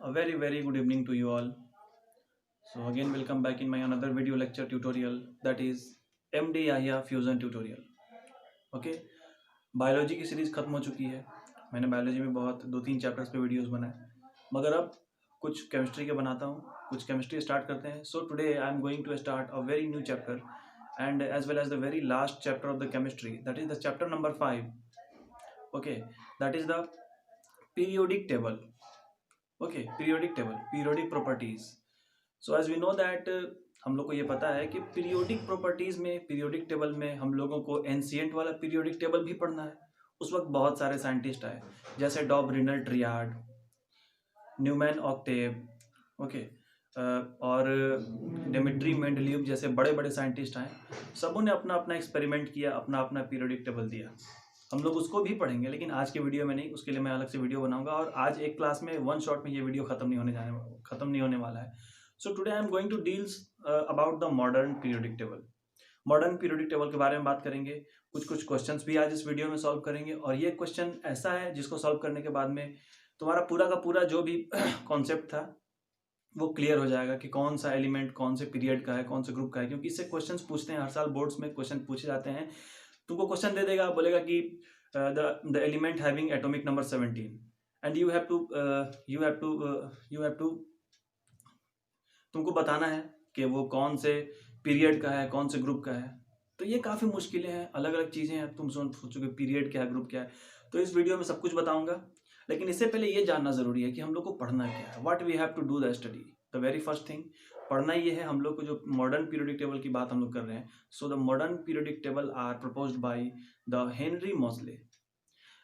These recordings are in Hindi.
A very good evening to you all. So again welcome back in my another video lecture tutorial, that is MD fusion tutorial. Okay, biology की सीरीज खत्म हो चुकी है. मैंने बायोलॉजी में बहुत 2-3 चैप्टर्स पे वीडियोस बनाए, मगर अब कुछ केमिस्ट्री के बनाता हूँ. कुछ केमिस्ट्री स्टार्ट करते हैं. So today I am going to start a very new chapter and as well as the very last chapter of the chemistry, that is the chapter number 5. Okay, that is the periodic table. Okay, periodic properties. So as we know that हम लोग को ये पता है कि पीरियोडिक प्रॉपर्टीज में, पीरियोडिक टेबल में हम लोगों को एंशिएंट वाला पीरियोडिक टेबल भी पढ़ना है. उस वक्त बहुत सारे साइंटिस्ट आए, जैसे डॉबरिनल ट्रियाड, न्यूमैन ऑक्टेव, ओके, और डेमिट्री मेंडलीव जैसे बड़े बड़े साइंटिस्ट आए. सबों ने अपना अपना एक्सपेरिमेंट किया, अपना अपना पीरियोडिक टेबल दिया. हम लोग उसको भी पढ़ेंगे, लेकिन आज के वीडियो में नहीं. उसके लिए मैं अलग से वीडियो बनाऊंगा, और आज एक क्लास में वन शॉट में ये वीडियो खत्म नहीं होने वाला है. So today I am going to deals about the modern periodic table. Modern periodic table के बारे में बात करेंगे. कुछ क्वेश्चंस भी आज इस वीडियो में सॉल्व करेंगे, और ये क्वेश्चन ऐसा है जिसको सॉल्व करने के बाद में तुम्हारा पूरा का पूरा जो भी कॉन्सेप्ट था वो क्लियर हो जाएगा कि कौन सा एलिमेंट कौन से पीरियड का है, कौन से ग्रुप का है. क्योंकि इससे क्वेश्चंस पूछते हैं, हर साल बोर्ड्स में क्वेश्चन पूछे जाते हैं. तुमको क्वेश्चन दे देगा, बोलेगा कि the element having atomic number 17 and you have to तुमको बताना है कि वो कौन से पीरियड का है, कौन से ग्रुप का है. तो ये काफ़ी मुश्किलें हैं, अलग अलग चीज़ें हैं. तुम सोचोगे पीरियड क्या है, ग्रुप क्या है. तो इस वीडियो में सब कुछ बताऊंगा, लेकिन इससे पहले ये जानना ज़रूरी है कि हम लोग को पढ़ना क्या है. What we have to do the study. The very first thing, पढ़ना ये है हम लोग को. जो मॉडर्न पीरियोडिक टेबल की बात हम लोग कर रहे हैं, so the modern periodic table are proposed by the Henry Moseley.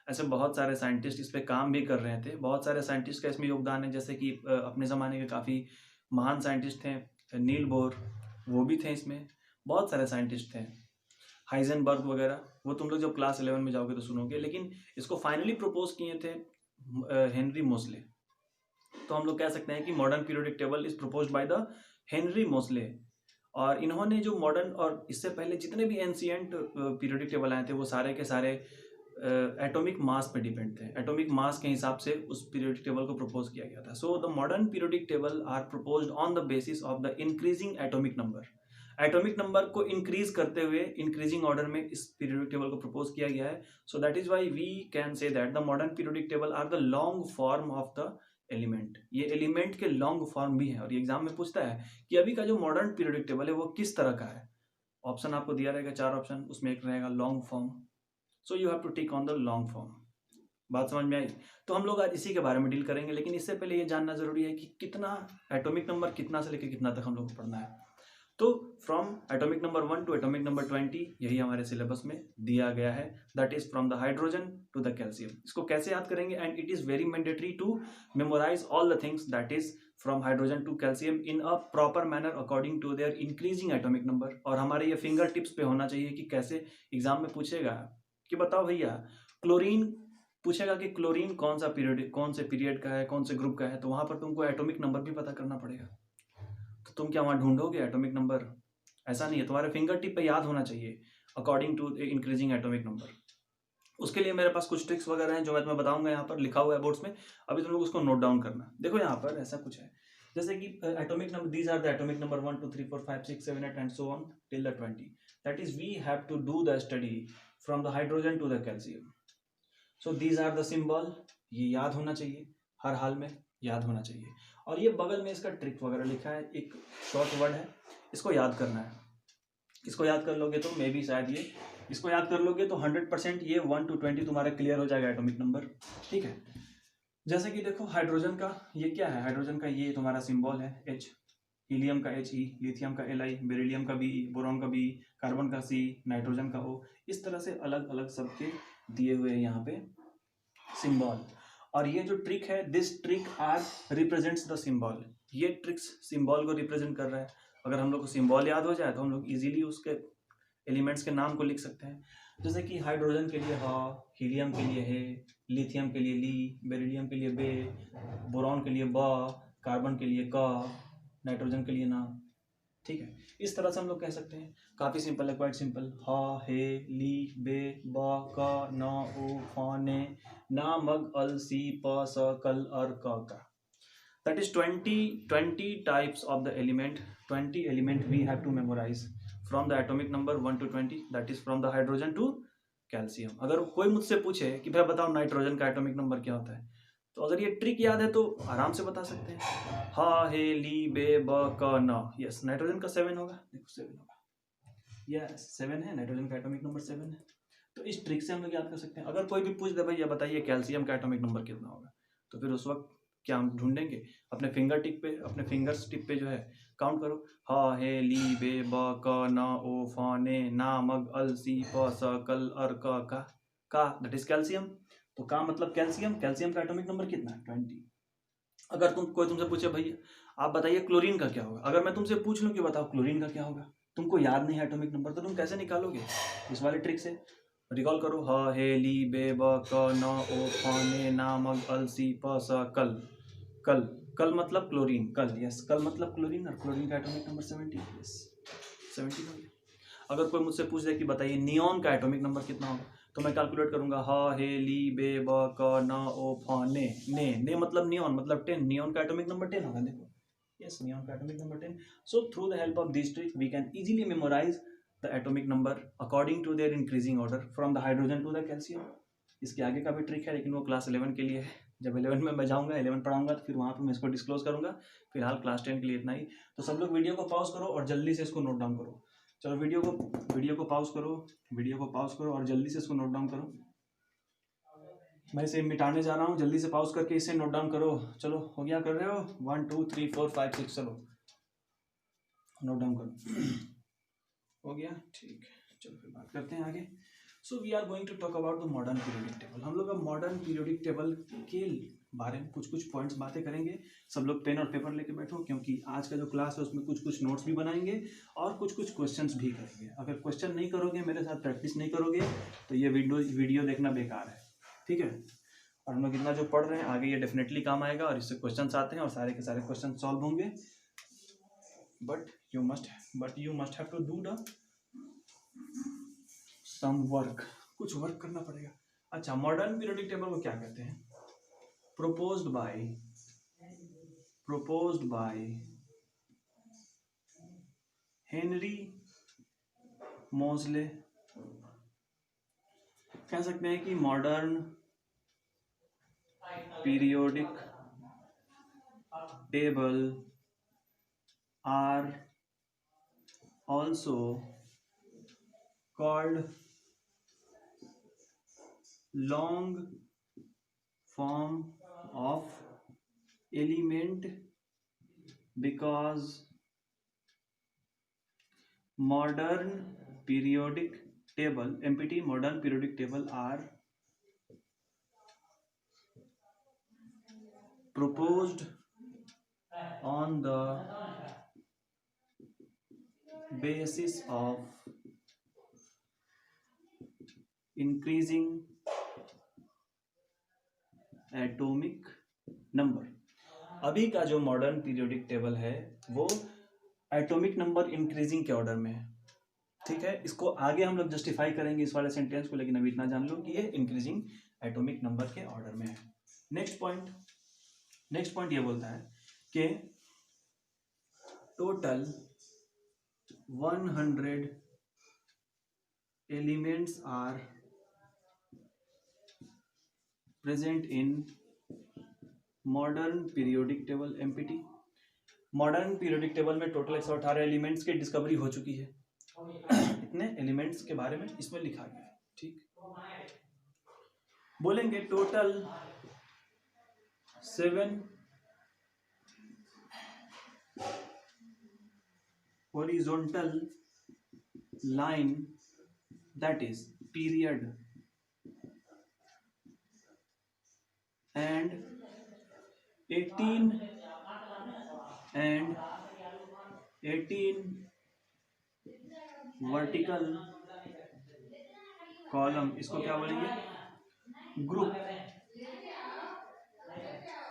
ऐसे बहुत सारे साइंटिस्ट इस पे काम भी कर रहे थे. बहुत सारे साइंटिस्ट का इसमें योगदान है, जैसे कि अपने ज़माने के काफ़ी महान साइंटिस्ट थे. नील बोर, वो भी थे इसमें. बहुत सारे साइंटिस्ट थे, हाइजेनबर्ग वगैरह. वो तुम लोग जब क्लास 11 में जाओगे तो सुनोगे, लेकिन इसको फाइनली प्रपोज किए थे हेनरी मोसले. तो हम लोग कह सकते हैं कि modern periodic table is proposed by the Henry Moseley. और इन्होंने जो मॉडर्न और इससे पहले जितने भी एंशिएंट पीरियोडिक टेबल आए थे, वो सारे के सारे एटॉमिक मास पे डिपेंड थे. एटॉमिक मास के हिसाब से उस पीरियोडिक टेबल को प्रपोज किया गया था. So the modern periodic table are proposed on the basis of the increasing atomic number. Atomic number को इंक्रीज करते हुए इंक्रीजिंग ऑर्डर में इस पीरियोडिक टेबल को प्रपोज किया गया है. So that is why we can say that the modern periodic table are the long form of the element. ये एलिमेंट के लॉन्ग फॉर्म भी है, और ये एग्जाम में पूछता है कि अभी का जो मॉडर्न पीरियोडिक टेबल है वो किस तरह का है. ऑप्शन आपको दिया रहेगा, 4 ऑप्शन, उसमें एक रहेगा long form. So you have to tick on the long form. बात समझ में आई? तो हम लोग आज इसी के बारे में डील करेंगे, लेकिन इससे पहले ये जानना जरूरी है कि कितना एटॉमिक नंबर, कितना से लेकर कितना तक हम लोग को पढ़ना है. तो from atomic number 1 to atomic number 20, यही हमारे सिलेबस में दिया गया है. That is from the hydrogen to the calcium. इसको कैसे याद करेंगे? And it is very mandatory to memorise all the things that is from hydrogen to calcium in a proper manner according to their increasing atomic number. और हमारे ये फिंगर टिप्स पे होना चाहिए कि कैसे एग्जाम में पूछेगा कि बताओ भैया, क्लोरीन पूछेगा कि क्लोरीन कौन सा पीरियड, कौन से पीरियड का है, कौन से ग्रुप का है. तो वहां पर तुमको एटॉमिक नंबर भी पता करना पड़ेगा. तो तुम क्या वहां ढूंढोगे एटॉमिक नंबर? ऐसा नहीं है, तुम्हारे फिंगर टिप पे याद होना चाहिए according to increasing atomic number. उसके लिए मेरे पास कुछ ट्रिक्स वगैरह हैं जो मैं तुम्हें बताऊंगा. यहाँ पर लिखा हुआ है बोर्ड्स में, अभी तुम लोग उसको नोट डाउन करना. देखो यहाँ पर ऐसा कुछ है, जैसे कि atomic number, these are the atomic number 1 2 3 4 5 6 7 8 and so on till the 20. That is we have to do the study from the hydrogen to the calcium. So these are the symbol. ये याद होना चाहिए, हर हाल में याद होना चाहिए. और ये बगल में इसका ट्रिक वगैरह लिखा है, एक शॉर्ट वर्ड है, इसको याद करना है. इसको याद कर लोगे तो मे बी शायद ये, इसको याद कर लोगे तो 100% ये 1 to 20 तुम्हारा क्लियर हो जाएगा एटॉमिक नंबर. ठीक है, जैसे कि देखो हाइड्रोजन का ये क्या है, हाइड्रोजन का ये तुम्हारा सिंबल है H, हीलियम का He, लिथियम का Li, बेरिलियम का Be, बोरॉन का B, कार्बन का C, नाइट्रोजन का O. इस तरह से अलग अलग सबके दिए हुए हैं यहाँ पे सिंबल. और ये जो ट्रिक है, this trick are represents the symbol. ये ट्रिक्स सिंबल को रिप्रेजेंट कर रहा है. अगर हम लोग को सिंबल याद हो जाए तो हम लोग इजीली उसके एलिमेंट्स के नाम को लिख सकते हैं. जैसे कि हाइड्रोजन के लिए ह, हीलियम के लिए हे, लिथियम के लिए ली, बेरिलियम के लिए बे, बोरॉन के लिए ब, कार्बन के लिए क, नाइट्रोजन के लिए ना. ठीक है, इस तरह से हम लोग कह सकते हैं. काफ़ी सिंपल है, क्वाइट सिंपल. ह, हे, ली, बे, ब, क, न, ओ, फ, ने, ना, मग, अल, सी, प, स, कल, अर, क, का. That is 20 types of the element. 20 element we have to memorize from the atomic number 1 to 20. That is from the hydrogen to calcium. अगर कोई मुझसे पूछे कि भाई बताओ नाइट्रोजन का एटॉमिक नंबर क्या होता है, तो अगर ये ट्रिक याद है तो आराम से बता सकते हैं. हा हे ली बे ब क न. यस, नाइट्रोजन का 7 होगा. देखो 7 होगा. यस 7 है. नाइट्रोजन का एटॉमिक नंबर 7 है. तो इस ट्रिक से हम लोग याद कर सकते हैं. अगर कोई भी पूछ दे भाई ये बताइए कैल्शियम का एटॉमिक नंबर कितना होगा, तो फिर उस वक्त क्या हम ढूंढेंगे, अपने फिंगर टिप पे, अपने फिंगर्स टिप पे जो है काउंट करो. हा हे ली बे ब क न ओ फ ने ना मग अल सी प स कल अर क का. That is calcium. तो का मतलब कैल्शियम. कैल्शियम का एटॉमिक नंबर कितना है? 20. अगर कोई तुमसे पूछे भैया आप बताइए क्लोरीन का क्या होगा, अगर मैं तुमसे पूछ लूं कि बताओ क्लोरीन का क्या होगा, तुमको याद नहीं है एटॉमिक नंबर, तो तुम कैसे निकालोगे? इस वाले ट्रिक से रिकॉल करो. ह हे ली बे ब क न ओ फ ने ना मग अल सी प स कल. कल कल मतलब क्लोरीन. कल. यस, कल मतलब क्लोरीन. और क्लोरीन का एटॉमिक नंबर 17. यस 17 हो गया. अगर कोई मुझसे पूछ दे कि बताइए नियॉन का एटॉमिक नंबर कितना होगा, तो मैं कैलकुलेट करूंगा. ह हे ली बे ब क न ओ फ ने मतलब नियॉन मतलब 10. नियॉन का एटॉमिक नंबर 10 होगा. देखो यस, नियॉन का atomic number 10. So through the help of this trick we can easily memorise the atomic number according to their increasing order from the hydrogen to the calcium. इसके आगे का भी ट्रिक है, लेकिन वो क्लास 11 के लिए है. जब 11 में मैं जाऊंगा, 11 पढ़ाऊंगा, तो फिर वहाँ पे मैं इसको डिस्क्लोज करूंगा. फिलहाल क्लास 10 के लिए इतना ही. तो सब लोग वीडियो को पॉज करो और जल्दी से इसको नोट डाउन करो. चलो वीडियो को पॉज करो. वीडियो को पॉज करो और जल्दी से इसको नोट डाउन करो. मैं इसे मिटाने जा रहा हूँ. जल्दी से पॉज करके इसे नोट डाउन करो. चलो हो गया? कर रहे हो? 1 2 3 4 5 6. चलो नोट डाउन करो. हो गया? ठीक. चलो फिर बात करते हैं आगे. So we are going to talk about the modern periodic table. हम लोग अब मॉडर्न पीरियोडिक टेबल के बारे में कुछ पॉइंट्स बातें करेंगे. सब लोग पेन और पेपर लेके बैठो, क्योंकि आज का जो क्लास है उसमें कुछ नोट्स भी बनाएंगे और कुछ क्वेश्चंस भी करेंगे. अगर क्वेश्चन नहीं करोगे, मेरे साथ प्रैक्टिस नहीं करोगे, तो ये वीडियो देखना बेकार है. ठीक है? और हम लोग इतना जो पढ़ रहे हैं आगे ये डेफिनेटली काम आएगा, और इससे क्वेश्चन आते हैं और सारे के सारे क्वेश्चन सॉल्व होंगे. But you must have to do the some work. कुछ वर्क करना पड़ेगा. अच्छा, मॉडर्न पीरियोडिक टेबल को क्या कहते हैं? proposed by हेनरी मोजले. कह सकते हैं कि modern periodic table are also called long form of element because modern periodic table MPT modern periodic table are proposed on the basis of increasing atomic number. अभी का जो मॉडर्न पीरियोडिक टेबल है वो एटॉमिक नंबर इंक्रीजिंग के ऑर्डर में है. ठीक है? इसको आगे हम लोग जस्टिफाई करेंगे इस वाले सेंटेंस को, लेकिन अभी इतना जान लो कि ये इंक्रीजिंग एटॉमिक नंबर के ऑर्डर में है. नेक्स्ट पॉइंट ये बोलता है कि total 100 elements are present in modern periodic table MPT. Modern periodic table में टोटल 118 एलिमेंट्स की डिस्कवरी हो चुकी है. इतने एलिमेंट्स के बारे में इसमें लिखा गया है. ठीक, बोलेंगे total 7 horizontal line, that is period, and 18 vertical column. इसको क्या बोलेंगे?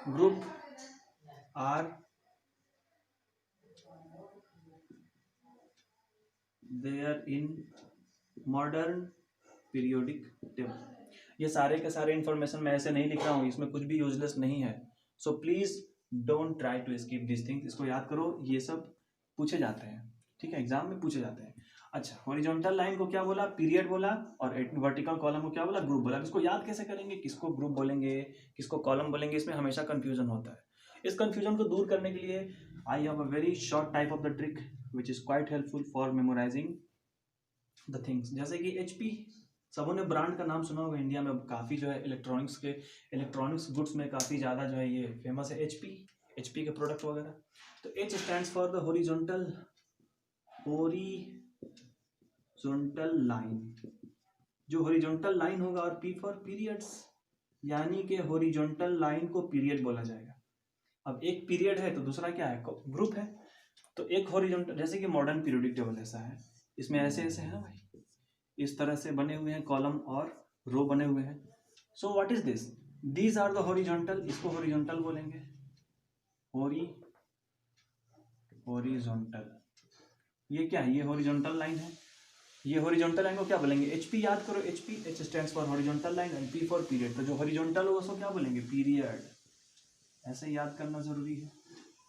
Group are there in modern periodic table. ये सारे के सारे इंफॉर्मेशन मैं ऐसे नहीं लिख रहा हूँ, इसमें कुछ भी यूजलेस नहीं है. So please don't try to skip this things, इसको याद करो, ये सब पूछे जाते हैं, ठीक है, एग्जाम में पूछे जाते हैं। अच्छा, हॉरिजॉन्टल लाइन को क्या बोला, पीरियड बोला, और वर्टिकल कॉलम को क्या बोला, ग्रुप बोला। इसको याद कैसे करेंगे, किसको ग्रुप बोलेंगे, किसको कॉलम बोलेंगे, इसमें हमेशा कंफ्यूजन होता है। इस कंफ्यूजन को दूर करने के लिए I have a very short type of the trick which is quite helpful for memorising the things. जैसे कि HP, सबों ने ब्रांड का नाम सुना होगा, इंडिया में काफ़ी जो है इलेक्ट्रॉनिक्स गुड्स में काफ़ी ज़्यादा जो है ये फेमस है, HP के प्रोडक्ट वगैरह। तो H stands for the horizontal line, जो हॉरिजॉन्टल लाइन होगा, और P फॉर पीरियड्स, यानी कि हॉरिजॉन्टल लाइन को पीरियड बोला जाएगा। अब एक पीरियड है तो दूसरा क्या है, ग्रुप है। तो एक हॉरिजॉन्टल, जैसे कि मॉडर्न पीरियोडिक टेबल ऐसा है, इसमें ऐसे ऐसे है ना भाई, इस तरह से बने हुए हैं, कॉलम और रो बने हुए हैं। So what is this, these are the horizontal, इसको हॉरिजॉन्टल बोलेंगे, हॉरिजॉन्टल। ये क्या है, ये हॉरिजॉन्टल लाइन है, ये हॉरिजॉन्टल लाइन को क्या बोलेंगे, HP। याद करो, H stands for horizontal line and P for period. तो जो हॉरिजॉन्टल होगा उसको क्या बोलेंगे, पीरियड। ऐसे याद करना जरूरी है,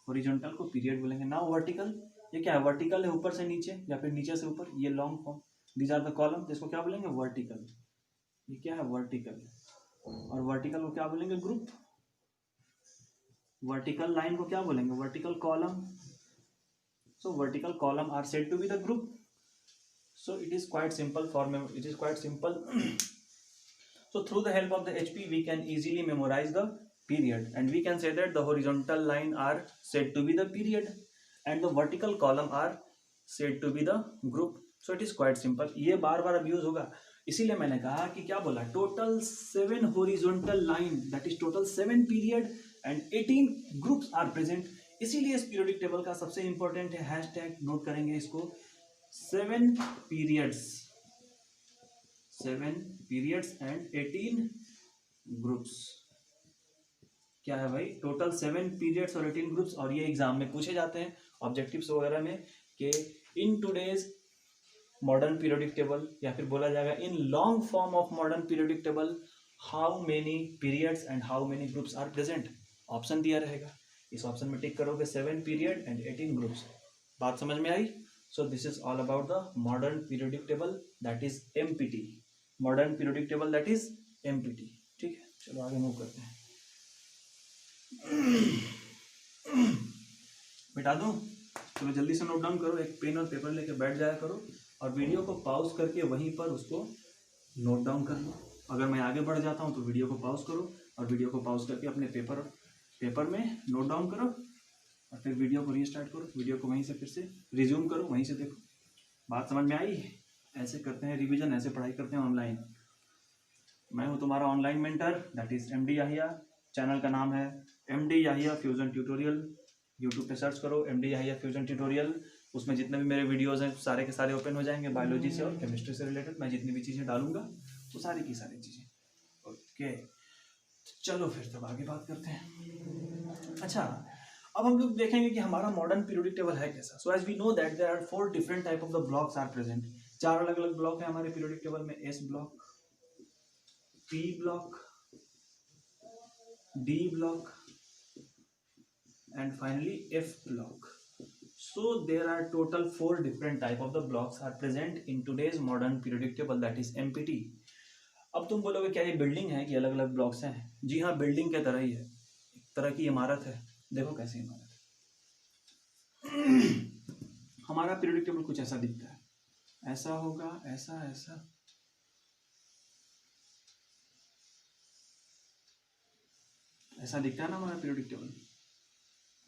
हॉरिजॉन्टल को पीरियड बोलेंगे। नाउ वर्टिकल, ये क्या है, वर्टिकल है ऊपर से नीचे या फिर नीचे से ऊपर, ये long form, these are the column, जिसको क्या बोलेंगे, वर्टिकल। ये क्या है, वर्टिकल। और वर्टिकल को क्या बोलेंगे, ग्रुप। वर्टिकल लाइन को क्या बोलेंगे, vertical column. So vertical column are said to be the group. So it is quite simple for me. It is quite simple. So through the help of the HP, we can easily memorize the period, and we can say that the horizontal line are said to be the period, and the vertical column are said to be the group. So it is quite simple. ये बार बार अब यूज होगा, इसीलिए मैंने कहा कि क्या बोला, total 7 horizontal line, that is total 7 period and 18 groups are present. इसीलिए इस पीरियोडिक टेबल का सबसे इंपॉर्टेंट है, हैशटैग नोट करेंगे इसको, 7 periods and 18 groups। क्या है भाई, टोटल 7 periods और 18 groups। और ये एग्जाम में पूछे जाते हैं ऑब्जेक्टिव्स वगैरह में, कि in today's modern periodic table, या फिर बोला जाएगा in long form of modern periodic table, how many periods and how many groups are present. Option दिया रहेगा, इस ऑप्शन में टिक करोगे 7 period and 18 groups। बात समझ में आई। So this is all about the modern periodic table, that is MPT, modern periodic table, that is MPT। ठीक है, चलो आगे मूव करते हैं। मिटा दूं, चलो जल्दी से नोट डाउन करो, एक पेन और पेपर लेके बैठ जाया करो, और वीडियो को पॉज करके वहीं पर उसको नोट डाउन कर लो। अगर मैं आगे बढ़ जाता हूँ तो वीडियो को पॉज करो, और वीडियो को पॉज करके अपने पेपर में नोट डाउन करो, और फिर वीडियो को रीस्टार्ट करो, वीडियो को वहीं से फिर से रिज्यूम करो, वहीं से देखो। बात समझ में आई। ऐसे करते हैं रिवीजन, ऐसे पढ़ाई करते हैं ऑनलाइन। मैं हूँ तुम्हारा online mentor, that is MD Yahiya. Channel का नाम है MD Yahiya fusion tutorial. YouTube पे सर्च करो MD याहिया फ्यूजन ट्यूटोरियल, उसमें जितने भी मेरे वीडियोज़ हैं सारे के सारे ओपन हो जाएंगे, बायोलॉजी से और केमिस्ट्री से रिलेटेड। मैं जितनी भी चीज़ें डालूंगा वो सारी की सारी चीज़ें। ओके, चलो फिर तब आगे बात करते हैं। अच्छा, अब हम लोग देखेंगे कि हमारा मॉडर्न पीरियोडिक टेबल है कैसा। So as we know that there are 4 different type of the blocks are present. 4 अलग अलग ब्लॉक है हमारे पीरियोडिक टेबल में, S block, P block, D block and finally F block. So there are total 4 different type of the blocks are present in today's modern periodic table, that is MPT। अब तुम बोलोगे क्या ये बिल्डिंग है कि अलग अलग ब्लॉक्स हैं? जी हाँ, बिल्डिंग के तरह ही है, एक तरह की इमारत है। देखो कैसी इमारत है। हमारा पीरियोडिक टेबल कुछ ऐसा दिखता है, ऐसा होगा, ऐसा ऐसा, ऐसा दिखता है ना हमारा पीरियोडिक टेबल,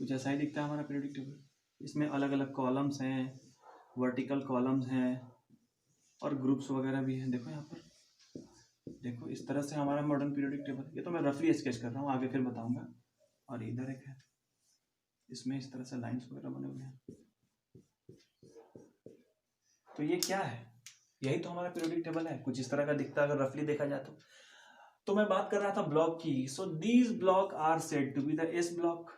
कुछ ऐसा ही दिखता है हमारा पीरियोडिक टेबल। इसमें अलग अलग कॉलम्स हैं, वर्टिकल कॉलम्स हैं, और ग्रुप्स वगैरह भी हैं। देखो यहाँ पर, देखो इस तरह से हमारा मॉडर्न पीरियोडिक टेबल। ये तो मैं रफली स्केच कर रहा हूँ, आगे फिर बताऊंगा। और इधर एक है, इसमें इस तरह से लाइंस वगैरह बने हुए हैं। तो ये क्या है, यही तो हमारा पीरियोडिक टेबल है, कुछ इस तरह का दिखता है अगर रफली देखा जाए तो मैं बात कर रहा था ब्लॉक की। So these block are said to be the S block,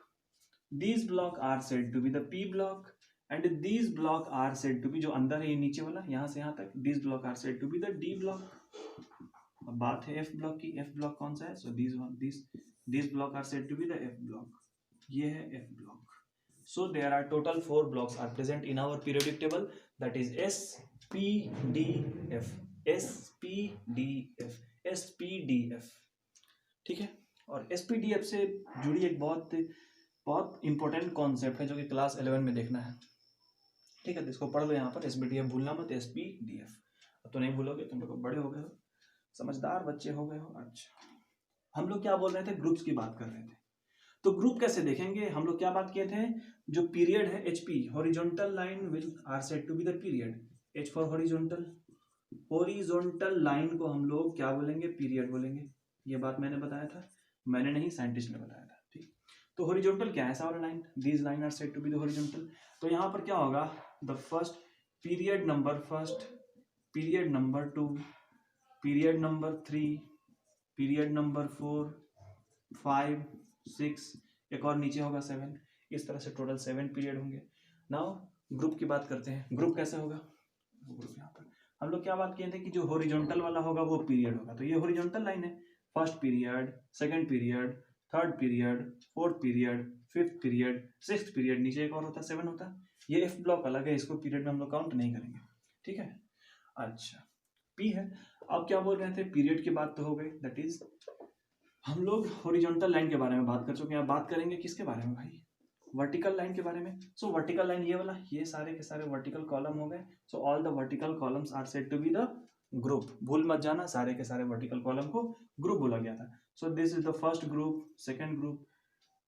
these block are said to be the P block, and these block are said to be, जो अंदर है ये नीचे वाला यहाँ से यहाँ तक, these block are said to be the D block. अब बात है F ब्लॉक की। F ब्लॉक कौन सा है? So these block are said to be the F block. ये है F block. So there are total 4 blocks are present in our periodic table, that is S P D F. S P D F. S P D F. ठीक है. और S P D F से जुड़ी एक बहुत इंपॉर्टेंट कॉन्सेप्ट है जो कि क्लास 11 में देखना है. ठीक है, तो इसको पढ़ लो यहाँ पर. SPDF भूलना मत. SPDF अब तो नहीं भूलोगे, तुम लोग बड़े हो गए हो, समझदार बच्चे हो गए हो. अच्छा, हम लोग क्या बोल रहे थे? ग्रुप्स की बात कर रहे थे. तो ग्रुप कैसे देखेंगे? हम लोग क्या बात किए थे? जो पीरियड है HP, horizontal line will are said to be the period. H for horizontal line को हम लोग क्या बोलेंगे? पीरियड बोलेंगे. ये बात मैंने बताया था, मैंने नहीं, साइंटिस्ट ने बताया था. ठीक. तो हॉरिजॉन्टल क्या है? ऐसा वाला line, these line are said to be the horizontal. तो यहाँ पर क्या होगा? The first period number 2, period number 3, period number 4, 5, 6, एक और नीचे होगा 7. इस तरह से टोटल 7 पीरियड होंगे. नाउ ग्रुप की बात करते हैं. ग्रुप कैसे होगा? ग्रुप यहाँ पर हम लोग क्या बात किए थे कि जो हॉरिजॉन्टल वाला होगा वो पीरियड होगा. तो ये हॉरिजॉन्टल लाइन है. First period, second period, third period, fourth period, fifth period, sixth period, नीचे एक और होता है 7 होता है. ये एफ ब्लॉक अलग है, इसको पीरियड में हम लोग काउंट नहीं करेंगे. ठीक है. अच्छा, पी है. अब क्या बोल रहे थे? पीरियड की बात तो हो गई. दैट इज हम लोग हॉरिजॉन्टल लाइन के बारे में बात कर चुके हैं. अब बात करेंगे किसके बारे में भाई? वर्टिकल लाइन के बारे में. सो वर्टिकल लाइन ये वाला, ये सारे के सारे वर्टिकल कॉलम हो गए. So all the vertical columns are said to be the group. भूल मत जाना, सारे के सारे वर्टिकल कॉलम को ग्रुप बोला गया था. So this is the first group, second group,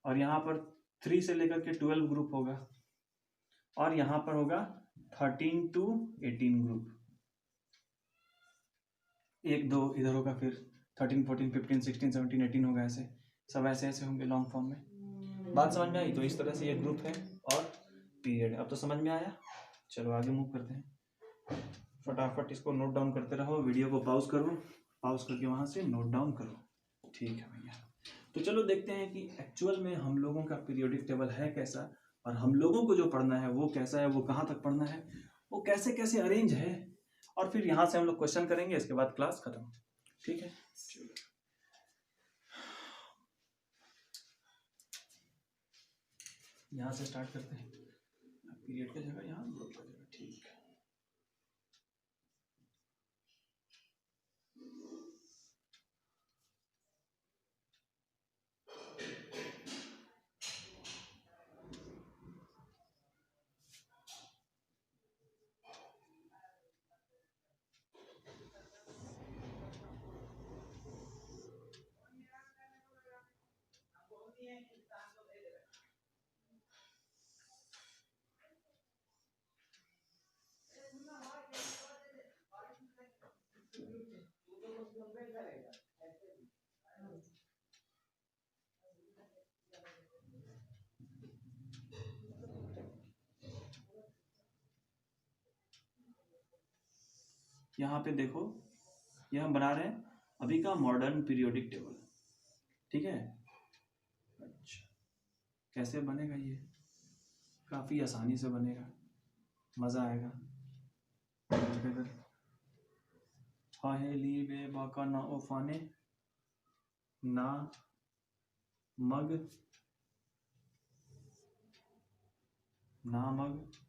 और यहाँ पर 3 से लेकर के 12 ग्रुप होगा, और यहाँ पर होगा 13 to 18 ग्रुप. 1 2 इधर होगा, फिर 13 14 15 16 17 18 होगा. ऐसे सब ऐसे ऐसे होंगे लॉन्ग फॉर्म में. बात समझ में आई? तो इस तरह से ये ग्रुप है और पीरियड. अब तो समझ में आया. चलो आगे मूव करते हैं. फटाफट इसको नोट डाउन करते रहो. वीडियो को पॉज करो, पॉज करके वहाँ से नोट डाउन करो. ठीक है भैया. तो चलो देखते हैं कि एक्चुअल में हम लोगों का पीरियोडिक टेबल है कैसा, और हम लोगों को जो पढ़ना है वो कैसा है, वो कहाँ तक पढ़ना है, वो कैसे कैसे अरेंज है, और फिर यहाँ से हम लोग क्वेश्चन करेंगे. इसके बाद क्लास खत्म. ठीक है. यहाँ से स्टार्ट करते हैं. पीरियड की जगह यहाँ ग्रुप की जगह. ठीक है. यहाँ पे देखो, ये हम बना रहे हैं अभी का मॉडर्न पीरियोडिक टेबल. ठीक है. अच्छा, कैसे बनेगा ये? काफ़ी आसानी से बनेगा, मज़ा आएगा. हाहेली बे बाका ना ओफाने ना मग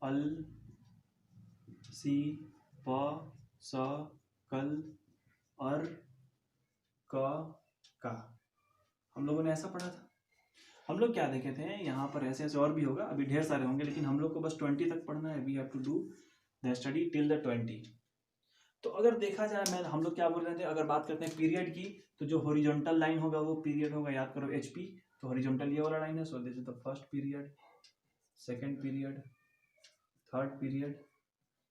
अल सी प स कल अर का. हम लोगों ने ऐसा पढ़ा था. हम लोग क्या देखे थे? यहाँ पर ऐसे ऐसे और भी होगा, अभी ढेर सारे होंगे, लेकिन हम लोग को बस 20 तक पढ़ना है. We have to do the study till the 20. तो अगर देखा जाए, हम लोग क्या बोल रहे थे? अगर बात करते हैं पीरियड की, तो जो हॉरिजॉन्टल लाइन होगा वो पीरियड होगा. याद करो HP. तो हॉरिजॉन्टल ये वाला लाइन है. So this is the first period, second period, third period,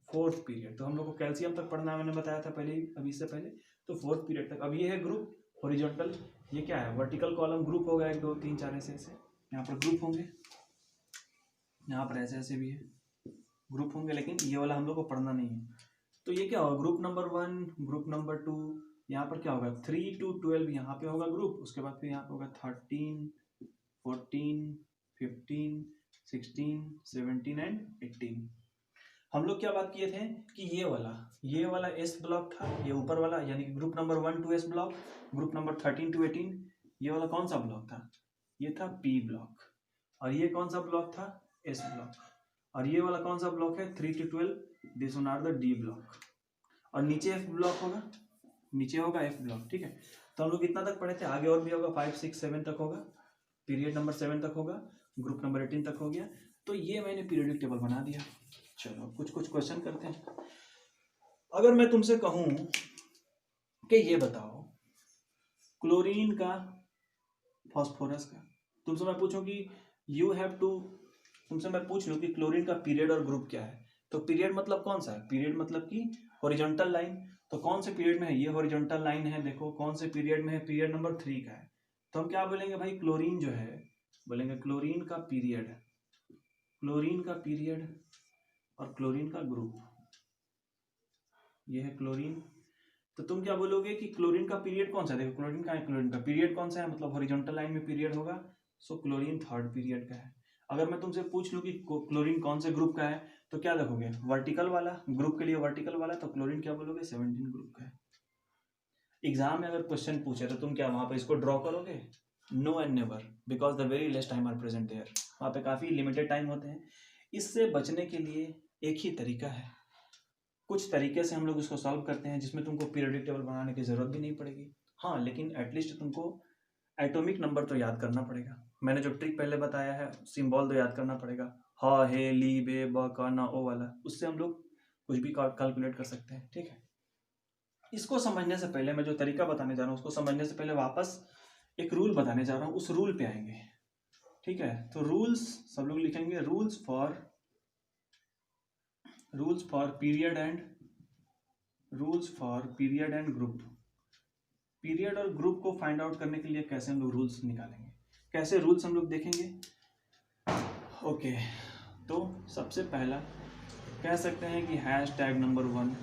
fourth period. तो हम लोग को कैल्शियम तक पढ़ना है, मैंने बताया था पहले ही, अभी से पहले. तो फोर्थ पीरियड तक. अब ये है ग्रुप हॉरिजॉन्टल. ये क्या है? वर्टिकल कॉलम ग्रुप होगा. 1 2 3 4 ऐसे ऐसे यहाँ पर ग्रुप होंगे. यहाँ पर ऐसे ऐसे भी है, ग्रुप होंगे. लेकिन ये वाला हम लोग को पढ़ना नहीं है. तो ये क्या होगा? Group number 1, group number 2. यहाँ पर क्या होगा? 3 to 12 यहाँ पे होगा ग्रुप. उसके बाद फिर यहाँ पे होगा 13 14 15 16 17 एंड 18. हम लोग क्या बात किए थे कि ये वाला S ब्लॉक था, ये ऊपर वाला, यानी कि group number 1 to S block. Group number 13 to 18 ये वाला कौन सा ब्लॉक था? ये था P ब्लॉक. और ये कौन सा ब्लॉक था, एस ब्लॉक, और ये वाला कौन सा ब्लॉक है 3 to 12, this one are the D block, और नीचे एफ ब्लॉक होगा, नीचे होगा एफ ब्लॉक। ठीक है, तो हम लोग कितना तक पढ़े थे, आगे और भी होगा, 5, 6, 7 तक होगा, पीरियड नंबर 7 तक होगा, ग्रुप नंबर 18 तक हो गया। तो ये मैंने पीरियडिक टेबल बना दिया। चलो कुछ क्वेश्चन करते हैं। अगर मैं तुमसे कहूं कि ये बताओ क्लोरीन का, फास्फोरस का, तुमसे मैं पूछूं कि यू हैव टू, तुमसे मैं पूछ लूं कि क्लोरीन का पीरियड और ग्रुप क्या है, तो पीरियड मतलब कौन सा है, पीरियड मतलब कि हॉरिजॉन्टल लाइन, तो कौन से पीरियड में है, ये हॉरिजॉन्टल लाइन है, देखो कौन से पीरियड में है, पीरियड नंबर 3 का है। तो हम क्या बोलेंगे भाई, क्लोरीन जो है, बोलेंगे क्लोरीन का पीरियड, क्लोरीन का पीरियड और क्लोरीन का ग्रुप, ये है क्लोरीन। तो तुम क्या बोलोगे कि क्लोरीन का पीरियड कौन सा है, देखो क्लोरीन का है, क्लोरीन का पीरियड कौन सा है, मतलब हॉरिजॉन्टल लाइन में पीरियड होगा, सो क्लोरीन 3rd पीरियड का है। अगर मैं तुमसे पूछ लूं कि क्लोरीन कौन से ग्रुप का है, तो क्या देखोगे, वर्टिकल वाला, ग्रुप के लिए वर्टिकल वाला, तो क्लोरीन क्या बोलोगे 17 ग्रुप का है। एग्जाम में अगर क्वेश्चन पूछे तो तुम क्या वहां पे इसको ड्रॉ करोगे, no and never, because the very less time are present there, वहाँ पे काफी लिमिटेड टाइम होते हैं। इससे बचने के लिए एक ही तरीका है, कुछ तरीके से हम लोग इसको सॉल्व करते हैं जिसमें तुमको पीरियडिक टेबल बनाने की जरूरत भी नहीं पड़ेगी। हाँ, लेकिन एटलीस्ट तुमको एटॉमिक नंबर तो याद करना पड़ेगा। मैंने जो ट्रिक पहले बताया है, सिंबल तो याद करना पड़ेगा, हा हे ली बे ब का ना ओ वाला, उससे हम लोग कुछ भी कैलकुलेट कर सकते हैं। ठीक है, इसको समझने से पहले, मैं जो तरीका बताने जा रहा हूँ उसको समझने से पहले वापस एक रूल बताने जा रहा हूँ, उस रूल पे आएंगे। ठीक है, तो रूल्स सब लोग लिखेंगे, rules for period and group. Period और ग्रुप को फाइंड आउट करने के लिए कैसे हम लोग रूल्स निकालेंगे, कैसे रूल्स हम लोग देखेंगे। ओके, तो सबसे पहला कह सकते हैं कि हैशटैग नंबर 1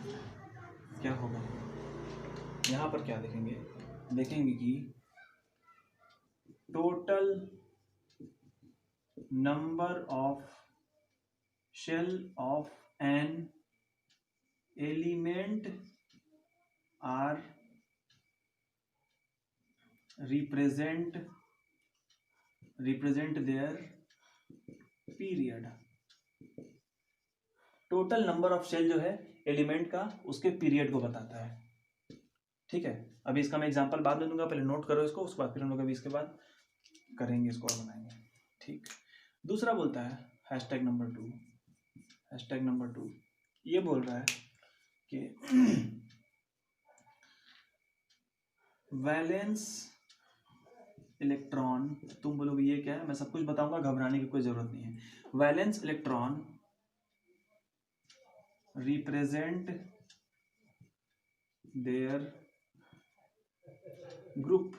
क्या होगा, यहाँ पर क्या देखेंगे, देखेंगे कि total number of shell of an element are represent their period। Total number of shell जो है एलिमेंट का, उसके पीरियड को बताता है। ठीक है, अभी इसका मैं एग्जांपल बाद में दूंगा, पहले नोट करो इसको, उसके बाद फिर हम लोग अभी इसके बाद करेंगे, इसको और बनाएंगे। ठीक, दूसरा बोलता है हैशटैग नंबर 2 ये बोल रहा है कि वैलेंस इलेक्ट्रॉन, तुम बोलोगे ये क्या है, मैं सब कुछ बताऊंगा, घबराने की कोई जरूरत नहीं है। Valence electron represent there group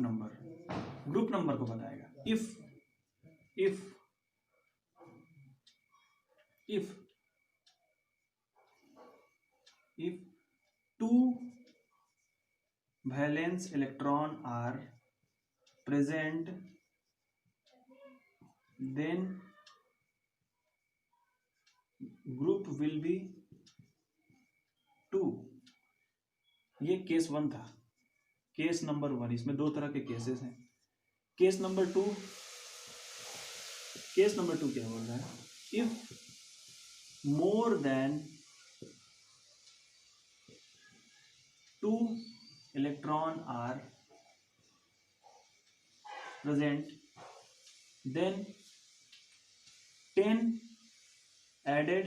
number को बताएगा। if 2 valence electron are present, then group will be 2। ये केस 1 था। केस नंबर 1, इसमें 2 तरह के केसेस हैं। केस नंबर 2 क्या बोल रहा है, if more than 2 electron are present, then 10 added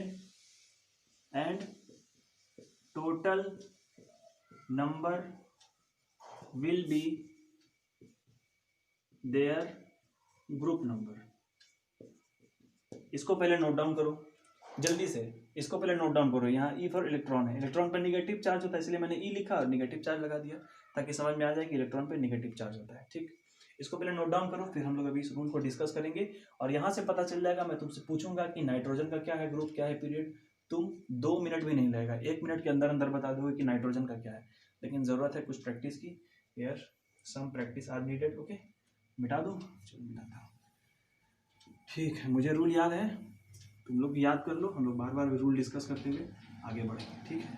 and total number will be their group number। इसको पहले नोट डाउन करो जल्दी से, इसको पहले नोट डाउन करो। यहाँ ई फॉर इलेक्ट्रॉन है, इलेक्ट्रॉन पर निगेटिव चार्ज होता है, इसलिए मैंने ई लिखा और निगेटिव चार्ज लगा दिया ताकि समझ में आ जाए कि इलेक्ट्रॉन पे निगेटिव चार्ज होता है। ठीक, इसको पहले नोट डाउन करो, फिर हम लोग अभी इस रूल को डिस्कस करेंगे और यहाँ से पता चल जाएगा। मैं तुमसे पूछूंगा कि नाइट्रोजन का क्या है ग्रुप, क्या है पीरियड, तुम 2 मिनट भी नहीं लगेगा, 1 मिनट के अंदर अंदर बता दोगे कि नाइट्रोजन का क्या है। लेकिन ज़रूरत है कुछ प्रैक्टिस की, here some practice are needed. Okay, मिटा दो, चलो मिटाता हूँ। ठीक है, मुझे रूल याद है, तुम लोग याद कर लो, हम लोग बार बार रूल डिस्कस करते हुए आगे बढ़ेंगे। ठीक है,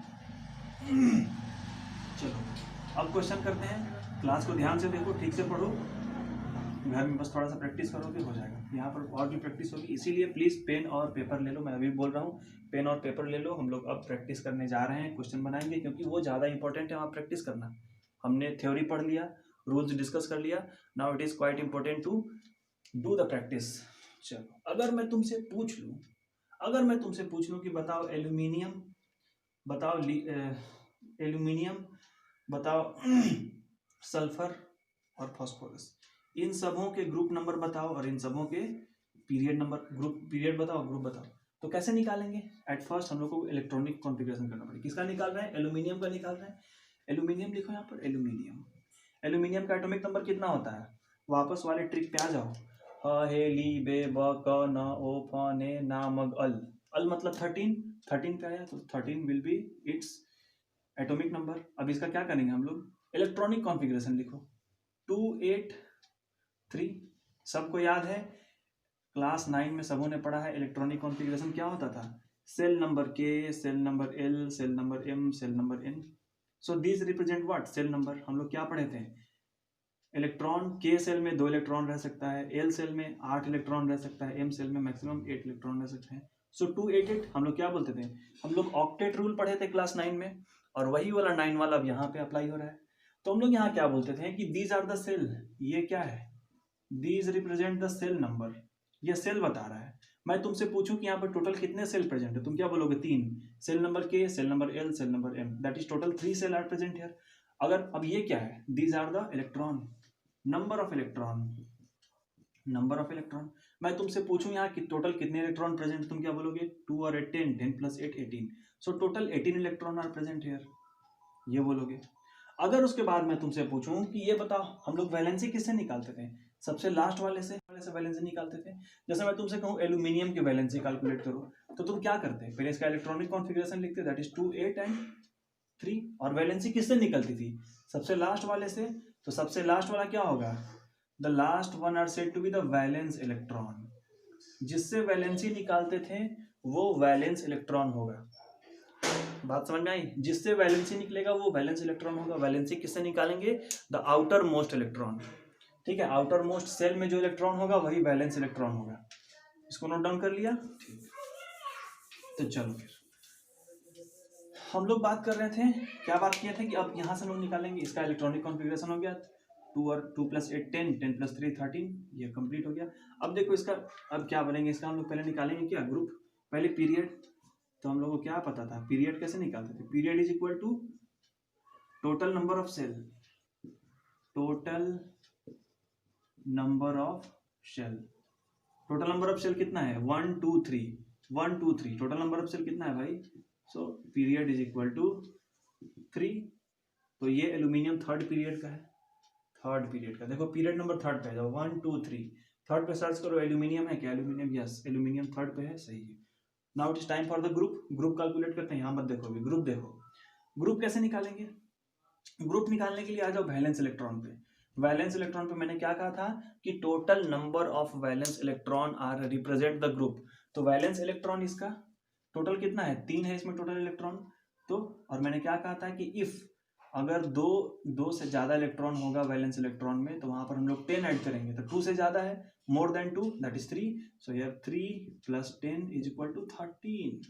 चलो अब क्वेश्चन करते हैं। क्लास को ध्यान से देखो, ठीक से पढ़ो, घर में बस थोड़ा सा प्रैक्टिस करोगे हो जाएगा, यहाँ पर और भी प्रैक्टिस होगी। इसीलिए प्लीज़ पेन और पेपर ले लो, मैं अभी बोल रहा हूँ पेन और पेपर ले लो। हम लोग अब प्रैक्टिस करने जा रहे हैं, क्वेश्चन बनाएंगे, क्योंकि वो ज़्यादा इंपॉर्टेंट है वहाँ प्रैक्टिस करना। हमने थ्योरी पढ़ लिया, रूल्स डिस्कस कर लिया, now it is quite important to do the practice. चलो, अगर मैं तुमसे पूछ लूँ कि बताओ एल्यूमिनियम, बताओ एल्यूमिनियम, बताओ सल्फर और फास्फोरस, इन सबों के ग्रुप नंबर बताओ और इन सबों के पीरियड नंबर, ग्रुप पीरियड बताओ, ग्रुप बताओ, तो कैसे निकालेंगे? एट फर्स्ट हम लोग को इलेक्ट्रॉनिक कॉन्फ़िगरेशन करना पड़ेगा। किसका निकाल रहे हैं? एल्यूमिनियम का निकाल रहे हैं। एल्यूमिनियम लिखो यहाँ पर, एल्यूमिनियम का एटॉमिक नंबर कितना होता है? वापस वाले ट्रिक पे आ जाओ। ह हे ली बे ब क न ओ फ ने ना मग अल मतलब 13 पे आया, तो 13 will be its atomic number. अब इसका क्या करेंगे हम लोग? इलेक्ट्रॉनिक कॉन्फ़िगरेशन लिखो 283। सबको याद है, क्लास 9 में सबों ने पढ़ा है इलेक्ट्रॉनिक कॉन्फ़िगरेशन क्या होता था? Shell number K, shell number L, shell number M, shell number N. So these represent what? Shell number. हम लोग क्या पढ़े थे? इलेक्ट्रॉन के सेल में 2 इलेक्ट्रॉन रह सकता है, एल सेल में 8 इलेक्ट्रॉन रह सकता है, एम सेल में मैक्सिमम 8 इलेक्ट्रॉन रह सकते हैं। सो 288 हम लोग क्या बोलते थे? हम लोग ऑक्टेट रूल पढ़े थे क्लास 9 में, और वही वाला 9 वाला अब यहाँ पे अप्लाई हो रहा है। तो हम लोग यहाँ क्या बोलते थे कि दीज आर द सेल, ये क्या है? These represent the shell number, ये सेल बता रहा है। मैं तुमसे पूछूं कि यहाँ पर टोटल कितने सेल प्रेजेंट है, तुम क्या बोलोगे? 3। Shell number K, shell number L, shell number M, that is total 3 shell are present here. अगर अब ये क्या है? These are the electron, number of electron. मैं तुमसे पूछूं यहाँ कि टोटल कितने इलेक्ट्रॉन प्रेजेंट, तुम क्या बोलोगे? 2 और 8 10, 10 + 8 18। So total 18 electron are present here, ये बोलोगे। अगर उसके बाद मैं तुमसे पूछूं कि ये बताओ हम लोग वैलेंसी किससे निकालते थे? सबसे लास्ट वाले से वैलेंसी निकालते थे। जैसे मैं तुमसे कहूं एल्यूमिनियम की वैलेंसी कैलकुलेट करो, तो तुम क्या करते? पहले इसका इलेक्ट्रॉनिक कॉन्फ़िगरेशन लिखते, दैट इज 2 8 एंड 3। और वैलेंसी किससे निकलती थी? सबसे लास्ट वाले से। तो सबसे लास्ट वाला क्या होगा? The last one are said to be the valence electron. जिससे वैलेंसी निकालते थे वो वैलेंस इलेक्ट्रॉन होगा। बात समझ में आई? जिससे वैलेंसी निकलेगा वो वैलेंस इलेक्ट्रॉन होगा। वैलेंसी किससे निकालेंगे? The outer most electron. ठीक है, आउटर मोस्ट सेल में जो इलेक्ट्रॉन होगा वही वैलेंस इलेक्ट्रॉन होगा। इसको नोट डाउन कर लिया? ठीक। तो चलो फिर हम लोग बात कर रहे थे, क्या बात किए थे कि अब यहाँ से हम लोग निकालेंगे। इसका इलेक्ट्रॉनिक कॉन्फ़िगरेशन हो गया 2 और 2 + 8 10, 10 + 3 13, ये कंप्लीट हो गया। अब देखो इसका अब क्या बनेंगे, इसका हम लोग पहले निकालेंगे क्या? ग्रुप, पहले पीरियड। तो हम लोग को क्या पता था? पीरियड कैसे निकालते थे? Period is equal to total number of shell, total number of shell. Total number of shell कितना है? 1 2 3, 1 2 3। टोटल नंबर ऑफ सेल कितना है भाई? So period is equal to 3। तो ये एल्यूमिनियम थर्ड पीरियड का है, थर्ड पीरियड का। देखो पीरियड नंबर थर्ड पे जाओ, 1 2 3, थर्ड पे सर्च करो एल्यूमिनियम है क्या? एल्यूमिनियम, यस एल्यूमिनियम थर्ड पे है, सही है। Now it is time for the group calculate करते हैं। यहाँ मत देखो अभी, ग्रुप देखो। ग्रुप कैसे निकालेंगे? ग्रुप निकालने के लिए आ जाओ वैलेंस इलेक्ट्रॉन पे। वैलेंस इलेक्ट्रॉन पे मैंने क्या कहा था कि total number of valence electron are represent the group. तो वैलेंस इलेक्ट्रॉन इसका टोटल कितना है? 3 है इसमें टोटल इलेक्ट्रॉन। तो और मैंने क्या कहा था कि इफ अगर दो से ज्यादा इलेक्ट्रॉन होगा वैलेंस इलेक्ट्रॉन में, तो वहां पर हम लोग 10 ऐड करेंगे। तो 2 से ज्यादा है, more than 2, that is 3। So here 3 + 10 is equal to 13।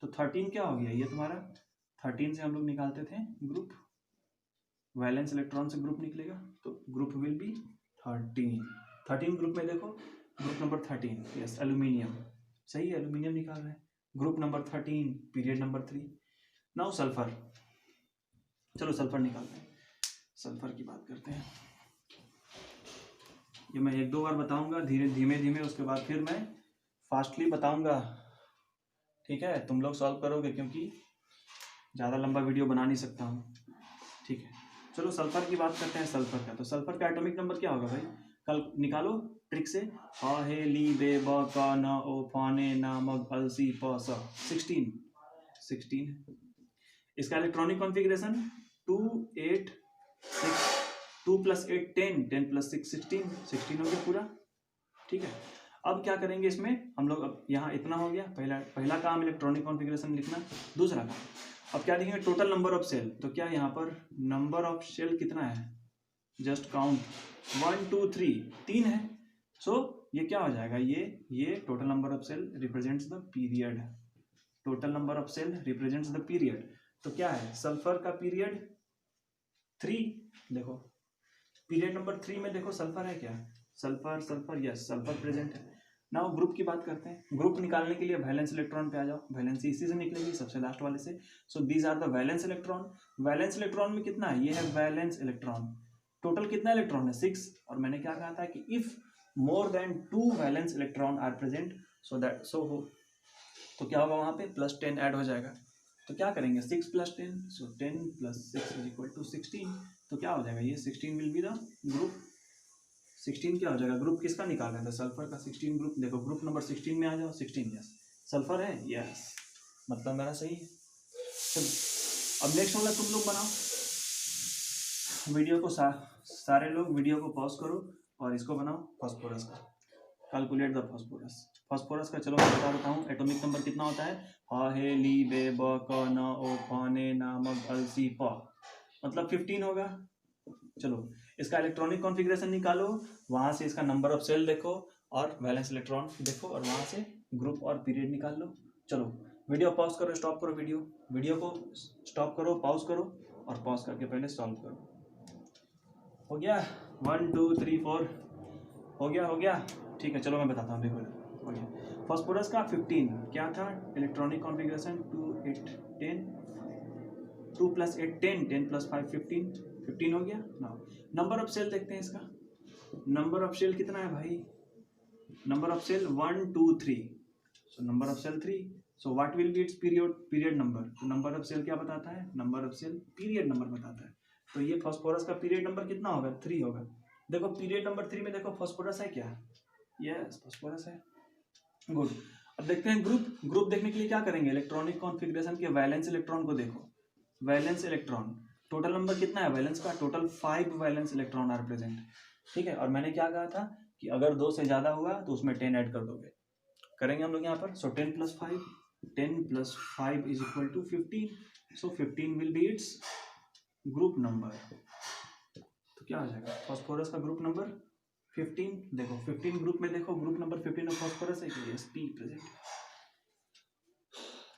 तो 13 क्या हो गया? ये तुम्हारा 13 से हम लोग निकालते थे ग्रुप, वैलेंस इलेक्ट्रॉन से ग्रुप निकलेगा, तो ग्रुप विल बी 13 ग्रुप में देखो, ग्रुप नंबर 13, यस एल्यूमिनियम, सही है, एल्यूमिनियम निकाल रहे हैं। Group number 13, period number 3। Now sulphur, चलो सल्फर निकालते हैं, सल्फर की बात करते हैं। ये मैं 1-2 बार बताऊंगा धीमे धीमे, उसके बाद फिर मैं फास्टली बताऊंगा। ठीक है, तुम लोग सॉल्व करोगे क्योंकि ज़्यादा लंबा वीडियो बना नहीं सकता हूँ। ठीक है, चलो सल्फर की बात करते हैं। सल्फर का, तो सल्फर का एटॉमिक नंबर क्या होगा भाई? कल निकालो ट्रिक से। ह हे ली बे ब क न ओ फ ने ना मग अल सी प स, 16 है। इसका इलेक्ट्रॉनिक कॉन्फ़िगरेशन 2 8 6, 2 + 8 10, 10 + 6 16 हो गया पूरा। ठीक है, अब क्या करेंगे इसमें हम लोग? अब यहाँ इतना हो गया, पहला काम इलेक्ट्रॉनिक कॉन्फ़िगरेशन लिखना। दूसरा काम अब क्या लिखेंगे? Total number of shell. तो क्या यहाँ पर नंबर ऑफ सेल कितना है? जस्ट काउंट 1 2 3, 3 है। सो ये क्या हो जाएगा, ये total number of shell represents the period, total number of shell represents the period. तो क्या है, सल्फर का पीरियड 3, देखो पीरियड नंबर 3 में देखो सल्फर है क्या, सल्फर यस सल्फर प्रेजेंट है। नाउ ग्रुप की बात करते हैं। ग्रुप निकालने के लिए वैलेंस इलेक्ट्रॉन पे आ जाओ, वैलेंसी इसी से निकलेगी, सबसे लास्ट वाले से। So these are the valence electron. Valence electron में कितना है, ये है वैलेंस इलेक्ट्रॉन। टोटल कितना इलेक्ट्रॉन है, 6। और मैंने क्या कहा था कि if more than 2 valence electron are present तो क्या होगा, वहां पे +10 ऐड हो जाएगा। तो क्या करेंगे, 6 + 10, सो 10 + 6 = 16। तो क्या हो जाएगा, ये 16 विल बी द ग्रुप। 16 क्या हो जाएगा, ग्रुप किसका निकाल रहे थे, सल्फर का। 16 ग्रुप, देखो ग्रुप नंबर 16 में आ जाओ। 16 यस सल्फर है, यस मतलब मेरा सही है। चलो अब नेक्स्ट वाला तुम लोग बनाओ। वीडियो को सारे लोग वीडियो को पॉज करो और इसको बनाओ, फास्फोरस का। Calculate the phosphorus. फास्फोरस का चलो मैं बता देता हूँ। एटॉमिक नंबर कितना होता है, ह हे ली बे ब क न ओ फ ने ना म ग सी प, मतलब 15 होगा। चलो इसका इलेक्ट्रॉनिक कॉन्फ़िगरेशन निकालो, वहां से इसका नंबर ऑफ सेल देखो और वैलेंस इलेक्ट्रॉन देखो और वहां से ग्रुप और पीरियड निकाल लो। चलो वीडियो पॉज करो, स्टॉप करो, वीडियो को स्टॉप करो, पॉज करो और पॉज करके पहले सॉल्व करो। हो गया 1 2 3 4, हो गया ठीक है। चलो मैं बताता हूँ, देखो हो गया। फास्फोरस का 15 क्या था, इलेक्ट्रॉनिक कॉन्फ़िगरेशन 2 8 10, 2 + 8 10, 10 + 5 15, 15 हो गया। नाउ नंबर ऑफ सेल देखते हैं इसका। नंबर ऑफ सेल कितना है भाई, number of shell 1 2 3, so number of shell 3। So what will be its period number. तो नंबर ऑफ सेल क्या बताता है, number of shell period number बताता है। तो ये फास्फोरस का पीरियड नंबर कितना होगा, 3 होगा। देखो पीरियड नंबर 3 में देखो फास्फोरस है क्या, यस फास्फोरस है, गुड। अब देखते हैं ग्रुप देखने के लिए क्या करेंगे, इलेक्ट्रॉनिक कॉन्फ़िगरेशन के वैलेंस इलेक्ट्रॉन को देखो। वैलेंस इलेक्ट्रॉन टोटल नंबर कितना है, वैलेंस का total 5 valence electron are present, ठीक है। और मैंने क्या कहा था कि अगर 2 से ज्यादा हुआ तो उसमें 10 ऐड कर दोगे, करेंगे हम लोग यहाँ पर। सो 10 + 5, 10 + 5 = 15। सो 15 will be its group number. तो क्या हो जाएगा, फास्फोरस का ग्रुप नंबर 15। देखो 15 ग्रुप में, देखो ग्रुप नंबर 15 में फास्फोरस है कि sp प्रेजेंट।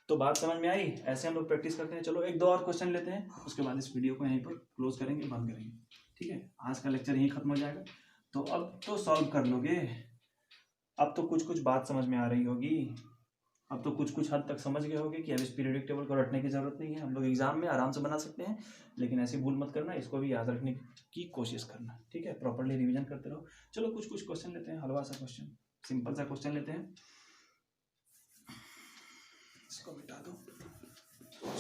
तो बात समझ में आई, ऐसे हम लोग प्रैक्टिस करते हैं। चलो 1 2 और क्वेश्चन लेते हैं, उसके बाद इस वीडियो को यहीं पर क्लोज करेंगे, बंद करेंगे, ठीक है। आज का लेक्चर यहीं खत्म हो जाएगा। तो अब तो सॉल्व कर लोगे, अब तो कुछ बात समझ में आ रही होगी, अब तो कुछ हद तक समझ गए होगे कि अब इस पीरियोडिक टेबल को रटने की जरूरत नहीं है, हम लोग एग्जाम में आराम से बना सकते हैं। लेकिन ऐसी भूल मत करना, इसको भी याद रखने की कोशिश करना, ठीक है। प्रॉपर्ली रिवीजन करते रहो। चलो कुछ क्वेश्चन लेते हैं, हलवा सा क्वेश्चन, सिंपल सा क्वेश्चन लेते हैं, इसको मिटा दो।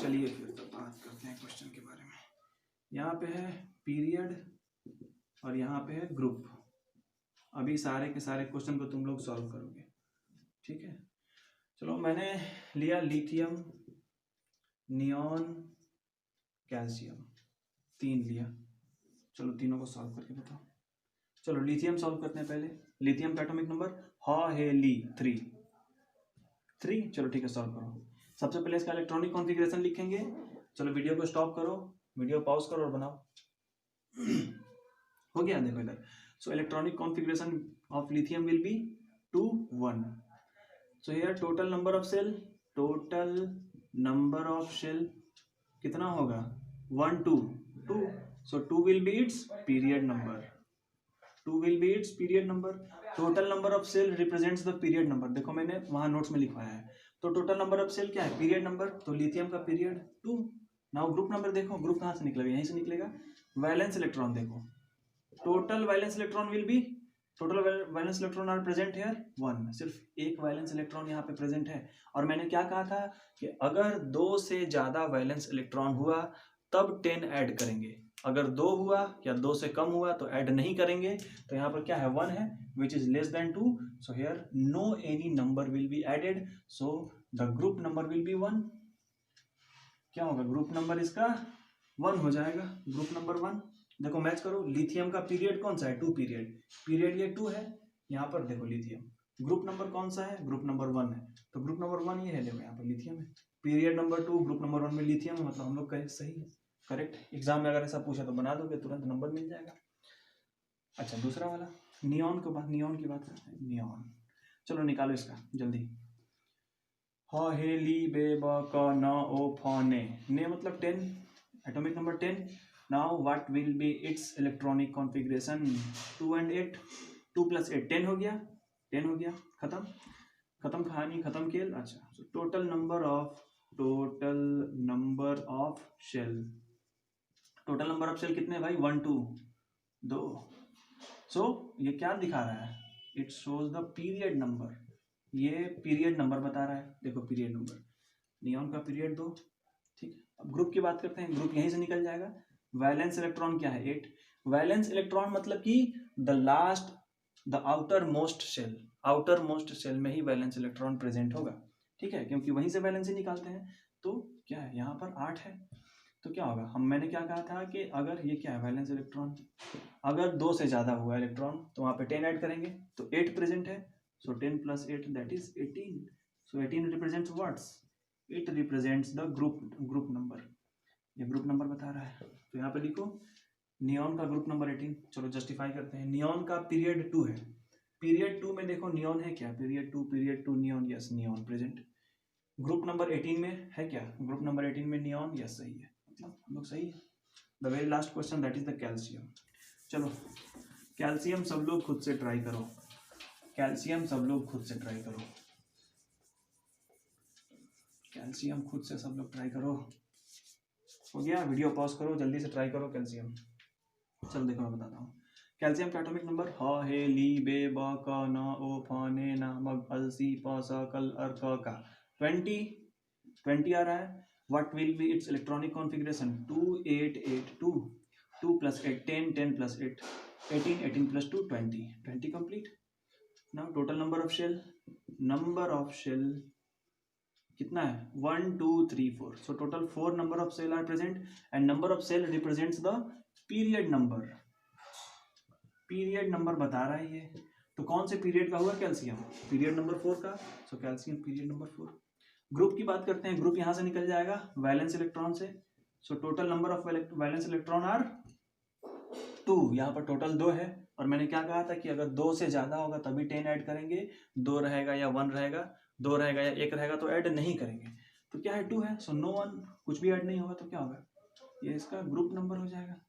चलिए फिर तो बात करते हैं क्वेश्चन के बारे में। यहाँ पे है पीरियड और यहाँ पे है ग्रुप। अभी सारे के सारे क्वेश्चन को तुम लोग सॉल्व करोगे, ठीक है। चलो मैंने लिया लिथियम, नियॉन, कैल्शियम, 3 लिया। चलो तीनों को सॉल्व करके बताओ। चलो लिथियम सॉल्व करते हैं पहले। लिथियम का एटॉमिक नंबर हे 3। चलो ठीक है, सॉल्व करो। सबसे पहले इसका इलेक्ट्रॉनिक कॉन्फ़िगरेशन लिखेंगे। चलो वीडियो को स्टॉप करो, वीडियो पॉज करो और बनाओ। हो गया, देखो इधर। So electronic configuration of lithium will be 2 1। So here total number of shell कितना होगा, 1 2 2। So 2 will be its period number, 2 will be its period number. Total number of shell represents the period number, देखो मैंने वहां नोट्स में लिखवाया है। तो टोटल नंबर ऑफ सेल क्या है, पीरियड नंबर, तो लिथियम का पीरियड 2। नाउ ग्रुप नंबर देखो, ग्रुप कहाँ से निकलेगा, यहीं से निकलेगा। वैलेंस इलेक्ट्रॉन देखो, total valence electron will be, total valence electron are present here 1, सिर्फ एक वैलेंस इलेक्ट्रॉन यहाँ पे प्रेजेंट है। और मैंने क्या कहा था कि अगर 2 से ज्यादा वैलेंस इलेक्ट्रॉन हुआ तब 10 ऐड करेंगे, अगर 2 हुआ या 2 से कम हुआ तो ऐड नहीं करेंगे। तो यहाँ पर क्या है, 1 है which is less than 2, so here no any number will be added, so the group number will be 1। क्या होगा, ग्रुप नंबर इसका 1 हो जाएगा, ग्रुप नंबर 1। देखो मैच करो, लिथियम का पीरियड कौन सा है, 2 पीरियड ये 2 है। यहाँ पर देखो लिथियम, ग्रुप नंबर कौन सा है, ग्रुप नंबर 1 है, तो ग्रुप नंबर 1 ये है, देखो यहाँ पर लिथियम है। पीरियड नंबर 2 ग्रुप नंबर 1 में लिथियम है, मतलब हम लोग कहे सही है, करेक्ट। एग्जाम में अगर ऐसा पूछा तो बना दोगे, तुरंत नंबर मिल जाएगा। अच्छा दूसरा वाला नियॉन की बात करते हैं। नियॉन, चलो निकालो इसका जल्दी। ह हे ली बे ब क न ओ फ ने मतलब 10, atomic number 10। Now what will be its electronic configuration? 2 and 8, 2 + 8 10 हो गया, 10 हो गया, खत्म कहानी, खत्म खेल। अच्छा टोटल नंबर ऑफ शेल कितने भाई? 1 2 2। सो ये क्या दिखा रहा है? It shows the period number, ये पीरियड नंबर बता रहा है। देखो पीरियड नंबर, नियॉन का पीरियड 2। ठीक है, अब ग्रुप की बात करते हैं, ग्रुप यहीं से निकल जाएगा। वैलेंस इलेक्ट्रॉन क्या है? 8। वैलेंस इलेक्ट्रॉन मतलब कि द आउटर मोस्ट शेल में ही वैलेंस इलेक्ट्रॉन प्रेजेंट होगा। ठीक है, क्योंकि वहीं से वैलेंसी निकालते हैं। तो क्या है यहाँ पर 8 है, तो क्या होगा? मैंने क्या कहा था कि अगर ये क्या है वैलेंस इलेक्ट्रॉन, अगर 2 से ज़्यादा हुआ इलेक्ट्रॉन तो वहाँ पे 10 ऐड करेंगे, तो 8 प्रेजेंट है। सो 10 + 8 that is 18। So 18 represents what's? It represents the group number. ये ग्रुप नंबर बता रहा है, तो यहाँ पे लिखो नियॉन का ग्रुप नंबर 18। चलो जस्टिफाई करते हैं। नियॉन का पीरियड 2 है, पीरियड 2 में देखो नियॉन है क्या? Period 2 neon, yes neon present. Group number 18 में है क्या? ग्रुप नंबर 18 में नियॉन, यस सही है, मतलब हम लोग सही है। The very last question that is the calcium. चलो कैल्शियम सब लोग खुद से ट्राई करो, कैल्शियम सब लोग खुद से ट्राई करो, कैल्शियम खुद से सब लोग ट्राई करो। हो गया? वीडियो पॉज करो, जल्दी से ट्राई करो कैल्शियम। चलो देखो मैं बताता हूँ। कैल्शियम का एटॉमिक नंबर ह हे ली बे ब क न ओ फ ने न मग अल सी प स कल अर क का 20 आ रहा है। What will be its electronic configuration? 2 8 8 2 2 + 8 10 10 + 8 18 18 + 2 20 complete. Now total number of shell कितना है? 1 2 3 4। So total 4 number of shell are present and number of shell represents the period number. Period number बता रहा है ये, तो कौन से पीरियड का हुआ कैल्शियम? पीरियड नंबर 4 का। So calcium period number 4। Group की बात करते हैं, ग्रुप यहां से निकल जाएगा वैलेंस इलेक्ट्रॉन से। So total number of valence electron are 2। यहाँ पर टोटल 2 है, और मैंने क्या कहा था कि अगर 2 से ज्यादा होगा तभी 10 ऐड करेंगे, 2 रहेगा या 1 रहेगा, 2 रहेगा या 1 रहेगा तो ऐड नहीं करेंगे। तो क्या है? 2 है, सो नो 1, कुछ भी ऐड नहीं होगा तो क्या होगा? ये इसका ग्रुप नंबर हो जाएगा।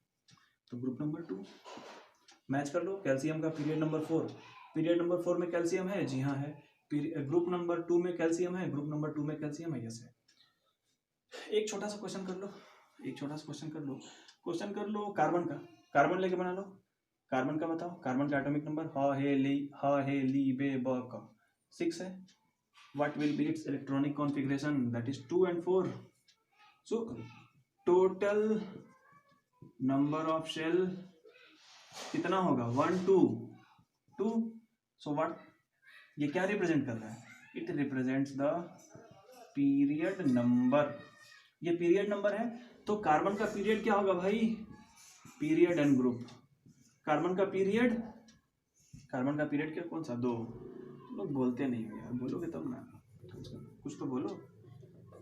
तो ग्रुप नंबर 2 मैच कर लो। कैल्शियम का पीरियड नंबर 4, पीरियड नंबर 4 में कैल्शियम है, जी हाँ है। ग्रुप नंबर 2 में कैल्शियम है, ग्रुप नंबर 2 में कैल्शियम है, यस है। एक छोटा सा क्वेश्चन कर लो, क्वेश्चन कर लो कार्बन का। कार्बन लेके बना लो। कार्बन का बताओ, कार्बन का एटॉमिक नंबर ह हे ली बे ब क 6 है। What will be its electronic configuration? That is 2 and 4। So total number of shell कितना होगा? 1 2 2। सो व्हाट, ये क्या रिप्रेजेंट कर रहा है? It represents the period number. ये पीरियड नंबर है, तो कार्बन का पीरियड क्या होगा भाई? Period and group. कार्बन का पीरियड क्या? कौन सा? 2। लोग बोलते नहीं हो यार, बोलोगे तब ना, कुछ तो बोलो,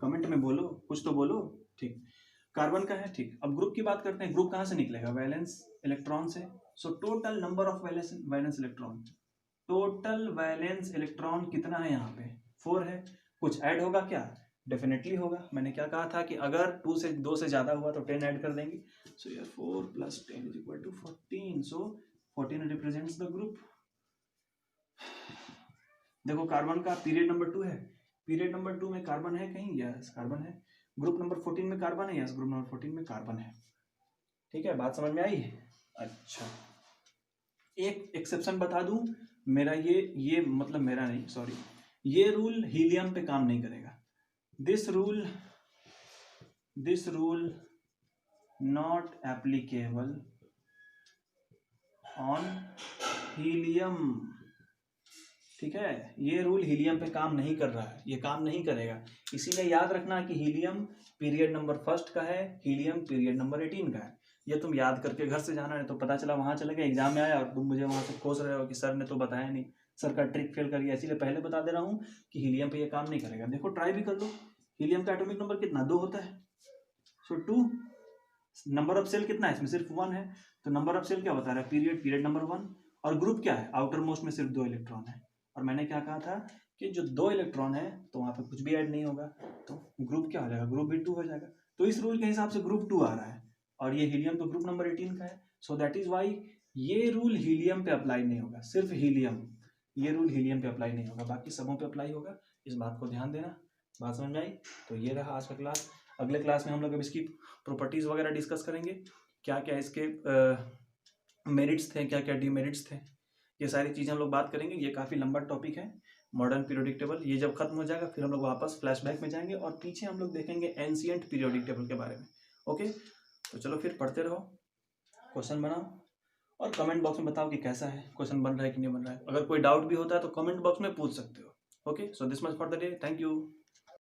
कमेंट में बोलो, कुछ तो बोलो। ठीक, कार्बन का है। ठीक, अब ग्रुप की बात करते हैं। ग्रुप कहाँ से निकलेगा? वैलेंस इलेक्ट्रॉन से। So total number of valence electron, total valence electron कितना है? यहाँ पे 4 है। कुछ ऐड होगा क्या? डेफिनेटली होगा। मैंने क्या कहा था कि अगर 2 से ज़्यादा हुआ तो 10 ऐड कर देंगे। सो यार 4 + 10 = 14। सो 14 रिप्रेजेंट्स द ग्रुप। देखो कार्बन का पीरियड नंबर 2 है, पीरियड नंबर 2 में कार्बन है कहीं? यस कार्बन है। ग्रुप नंबर 14 में कार्बन है? यस ग्रुप नंबर 14 में कार्बन है। ठीक है, बात समझ में आई? अच्छा, एक एक्सेप्शन बता दूं, मेरा ये मतलब मेरा नहीं, सॉरी, ये रूल हीलियम पे काम नहीं करेगा। This rule not applicable on helium. ठीक है, ये रूल हीलियम पे काम नहीं कर रहा है, ये काम नहीं करेगा। इसीलिए याद रखना कि हीलियम पीरियड नंबर 1 का है, हीलियम पीरियड नंबर 18 का है। ये तुम याद करके घर से जाना है, तो पता चला वहां चले गए, एग्जाम में आया और तुम मुझे वहां से कोस रहे हो कि सर ने तो बताया नहीं, सर का ट्रिक फेल कर गया। इसीलिए पहले बता दे रहा हूँ कि हीलियम पे ये काम नहीं करेगा। देखो ट्राई भी कर लो। हीलियम का एटॉमिक नंबर कितना? 2 होता है। सो 2 नंबर ऑफ सेल कितना है इसमें, सिर्फ 1 है, तो नंबर ऑफ सेल क्या बता रहा है, पीरियड नंबर 1, और ग्रुप क्या है, आउटर मोस्ट में सिर्फ 2 इलेक्ट्रॉन है, और मैंने क्या कहा था कि जो 2 इलेक्ट्रॉन है तो वहाँ पे कुछ भी ऐड नहीं होगा, तो ग्रुप क्या हो जाएगा, ग्रुप भी 2 हो जाएगा। तो इस रूल के हिसाब से ग्रुप 2 आ रहा है, और ये हीलियम तो ग्रुप नंबर 18 का है, सो दैट इज वाई ये रूल हीलियम पे अप्लाई नहीं होगा, सिर्फ हीलियम, ये रूल हीलियम पे अप्लाई नहीं होगा, बाकी सबों पे अप्लाई होगा। इस बात को ध्यान देना। बात समझ में आई? तो ये रहा आज का क्लास। अगले क्लास में हम लोग अब इसकी प्रॉपर्टीज़ वगैरह डिस्कस करेंगे, क्या क्या इसके मेरिट्स थे, क्या क्या डिमेरिट्स थे, ये सारी चीज़ें हम लोग बात करेंगे। ये काफ़ी लंबा टॉपिक है मॉडर्न पीरियोडिक टेबल। ये जब खत्म हो जाएगा फिर हम लोग वापस फ्लैशबैक में जाएंगे और पीछे हम लोग देखेंगे एंशिएंट पीरियोडिक टेबल के बारे में। ओके, तो चलो फिर पढ़ते रहो, क्वेश्चन बनाओ और कमेंट बॉक्स में बताओ कि कैसा है, क्वेश्चन बन रहा है कि नहीं बन रहा है। अगर कोई डाउट भी होता है तो कमेंट बॉक्स में पूछ सकते हो। Okay, so this much for the day, thank you.